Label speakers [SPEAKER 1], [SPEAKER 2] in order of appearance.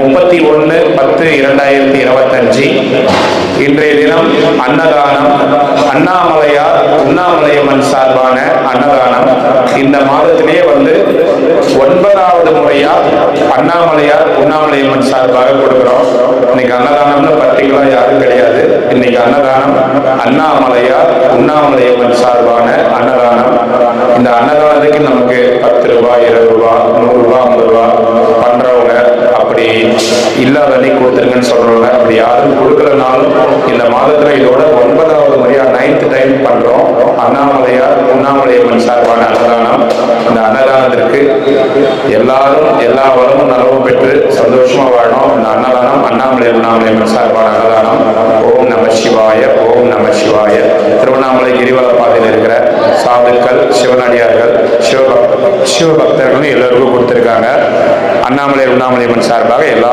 [SPEAKER 1] 31/10/2025 இன்றைய தினம் அன்னதானம், அண்ணாமலையார் உண்ணாமலையம்மன் சார்பான அன்னதானம். இந்த மாதத்திலேயே 9வது முறையா அண்ணாமலையார் உண்ணாமலையம்மன் சார்பாக கொடுக்கிறோம். இன்னைக்கு அன்னதானம்னு பர்டிகுலரா யாரும் கிடையாது. இன்னைக்கு அன்னதானம் அண்ணாமலையார் உண்ணாமலையம்மன் சார்பான அன்னதானம். இந்த அன்னதானத்துக்கு நமக்கு 10 ரூபாய், 20 ரூபாய், 100 ரூபாய், 50 ரூபாய் பண்றவங்க, அப்படி இல்லாத அன்னைக்கு கொடுத்துருங்கன்னு சொல்றவங்க, அப்படி யாரும் கொடுக்கலனாலும் இந்த மாதத்துல இதோட 9வது முறையா 9th டைம் பண்றோம். அண்ணாமலையார் உண்ணாமலையம்மன் சார்பான அன்னதானம். இந்த அன்னதானத்திற்கு எல்லாரும் எல்லா வளமும் நலவும் பெற்று சந்தோஷமா வாழணும். இந்த அன்னதானம் அண்ணாமலையார் உண்ணாமலையம்மன் சார்பான அன்னதானம். ஓம் நம சிவாய, ஓம் நம சிவாய. திருவண்ணாமலை கிரிவல பாதையில் இருக்கிற சாதுக்கள், சிவனடியார்கள், சிவபக்தர்கள் எல்லாருக்கும் கொடுத்திருக்காங்க. அண்ணாமலையார் உண்ணாமலையம்மன் சார்பாக எல்லா